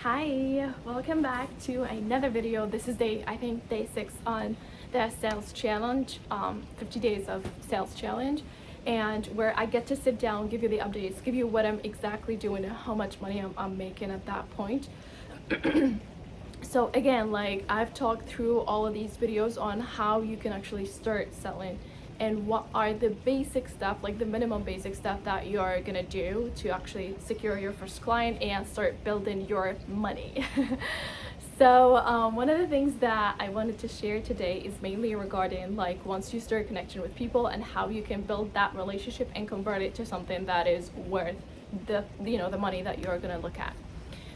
Hi, welcome back to another video. This is day 6 on the sales challenge, 50 days of sales challenge, and where I get to sit down, give you the updates, give you what I'm exactly doing and how much money I'm making at that point. So again, like I've talked through all of these videos on how you can actually start selling and what are the basic stuff, like the minimum basic stuff that you're gonna do to actually secure your first client and start building your money. So one of the things that I wanted to share today is mainly regarding like once you start connecting with people and how you can build that relationship and convert it to something that is worth the money that you're gonna look at.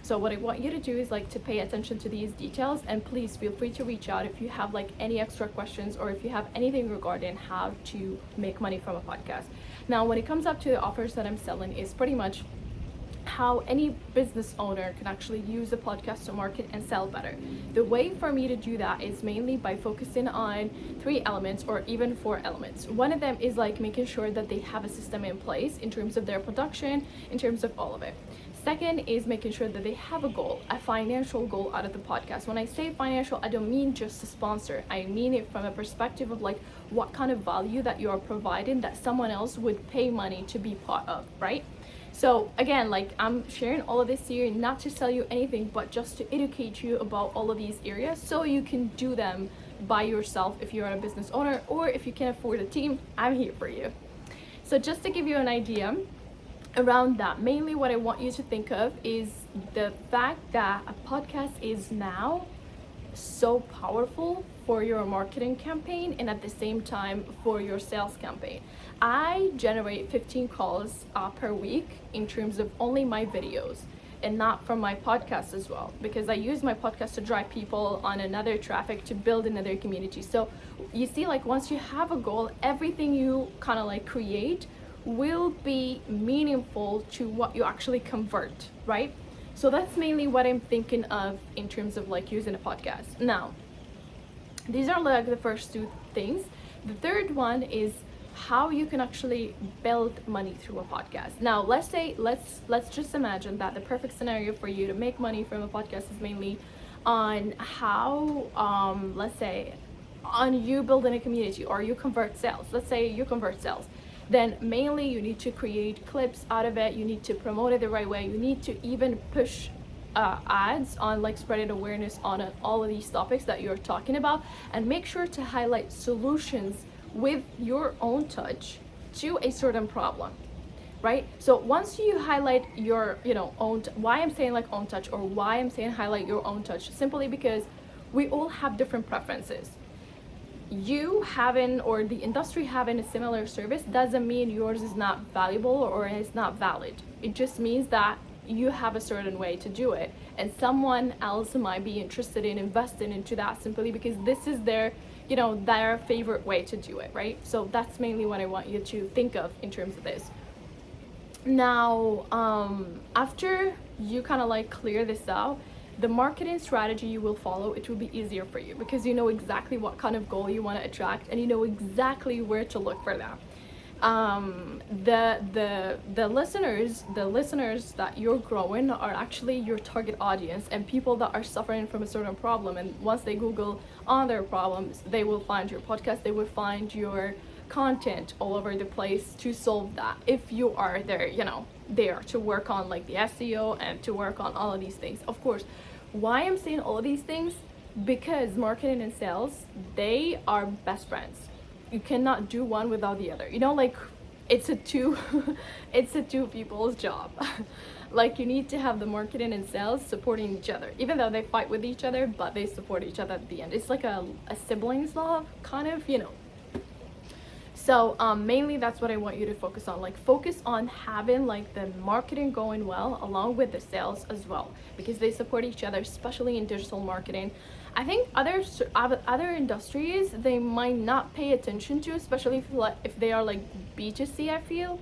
So what I want you to do is like to pay attention to these details, and please feel free to reach out if you have like any extra questions or if you have anything regarding how to make money from a podcast. Now, when it comes up to the offers that I'm selling, is pretty much how any business owner can actually use a podcast to market and sell better. The way for me to do that is mainly by focusing on 3 elements or even 4 elements. One of them is like making sure that they have a system in place in terms of their production, in terms of all of it. Second is making sure that they have a goal, a financial goal out of the podcast. When I say financial, I don't mean just a sponsor. I mean it from a perspective of like what kind of value that you are providing that someone else would pay money to be part of, right? So again, like I'm sharing all of this here not to sell you anything, but just to educate you about all of these areas so you can do them by yourself if you're a business owner, or if you can afford a team, I'm here for you. So just to give you an idea around that, mainly what I want you to think of is the fact that a podcast is now so powerful for your marketing campaign and at the same time for your sales campaign. I generate 15 calls per week in terms of only my videos and not from my podcast as well, because I use my podcast to drive people on another traffic to build another community. So you see, like once you have a goal, everything you kind of like create will be meaningful to what you actually convert, right? So that's mainly what I'm thinking of in terms of like using a podcast. Now, these are like the first 2 things. The third one is how you can actually build money through a podcast. Now, let's just imagine that the perfect scenario for you to make money from a podcast is mainly on how let's say on you building a community or you convert sales. Let's say you convert sales, then mainly you need to create clips out of it, you need to promote it the right way, you need to even push ads on like spreading awareness on all of these topics that you're talking about, and make sure to highlight solutions with your own touch to a certain problem, right? So once you highlight your own why I'm saying like own touch, or why I'm saying highlight your own touch, simply because we all have different preferences. You having or the industry having a similar service doesn't mean yours is not valuable or is not valid. It just means that you have a certain way to do it, and someone else might be interested in investing into that simply because this is their their favorite way to do it, right? So that's mainly what I want you to think of in terms of this. Now, after you kind of like clear this out, the marketing strategy you will follow, it will be easier for you because you know exactly what kind of goal you want to attract and you know exactly where to look for that. The listeners that you're growing are actually your target audience and people that are suffering from a certain problem, and once they Google on their problems, they will find your podcast, they will find your content all over the place to solve that, if you are there there to work on like the SEO and to work on all of these things. Of course, why I'm saying all of these things, because marketing and sales, they are best friends. You cannot do one without the other, like it's a two it's a two people's job. Like you need to have the marketing and sales supporting each other, even though they fight with each other, but they support each other at the end. It's like a siblings love kind of. So mainly that's what I want you to focus on. Like focus on having like the marketing going well along with the sales as well, because they support each other, especially in digital marketing. I think other industries, they might not pay attention to, especially if they are like B2C, I feel.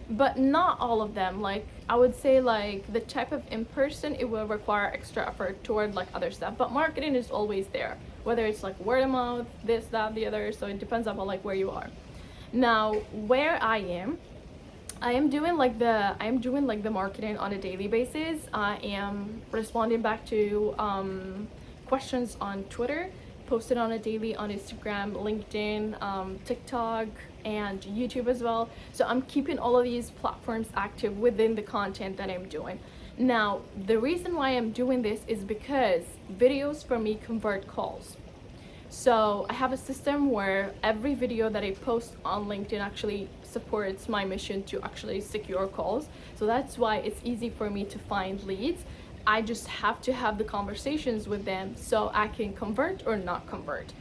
But not all of them. Like I would say like the type of in-person, it will require extra effort toward like other stuff, but marketing is always there, whether it's like word of mouth, this, that, the other. So it depends on like where you are. Now, where I am, I am doing like the marketing on a daily basis. I am responding back to questions on Twitter, posted on a daily on Instagram, LinkedIn, TikTok, and YouTube as well. So I'm keeping all of these platforms active within the content that I'm doing. Now, the reason why I'm doing this is because videos for me convert calls. So I have a system where every video that I post on LinkedIn actually supports my mission to actually secure calls. So that's why it's easy for me to find leads. I just have to have the conversations with them so I can convert or not convert.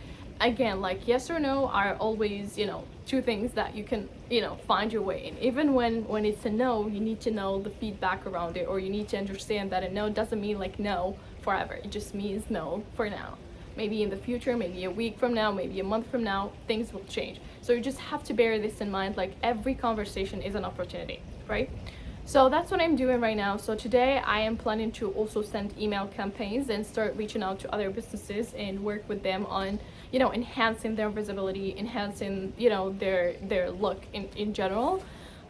Again, like yes or no are always, two things that you can, find your way in. Even when it's a no, you need to know the feedback around it, or you need to understand that a no doesn't mean like no forever. It just means no for now. Maybe in the future, maybe a week from now, maybe a month from now, things will change. So you just have to bear this in mind, like every conversation is an opportunity, right? So that's what I'm doing right now. So today I am planning to also send email campaigns and start reaching out to other businesses and work with them on, enhancing their visibility, enhancing, their look in general.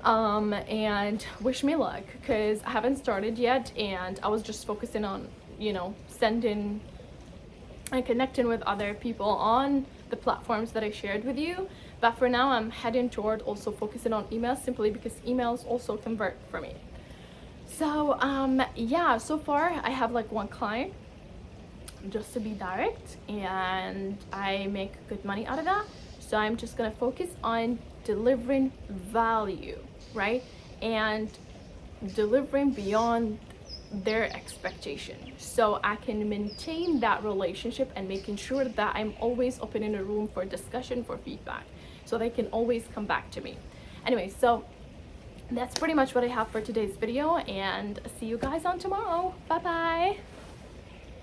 And wish me luck, because I haven't started yet and I was just focusing on, sending and connecting with other people on the platforms that I shared with you. But for now, I'm heading toward also focusing on emails, simply because emails also convert for me. So yeah, so far I have like one client, just to be direct, and I make good money out of that. So I'm just gonna focus on delivering value, right? And delivering beyond their expectation, so I can maintain that relationship and making sure that I'm always opening a room for discussion, for feedback, so they can always come back to me. Anyway, so that's pretty much what I have for today's video, and see you guys on tomorrow. Bye bye.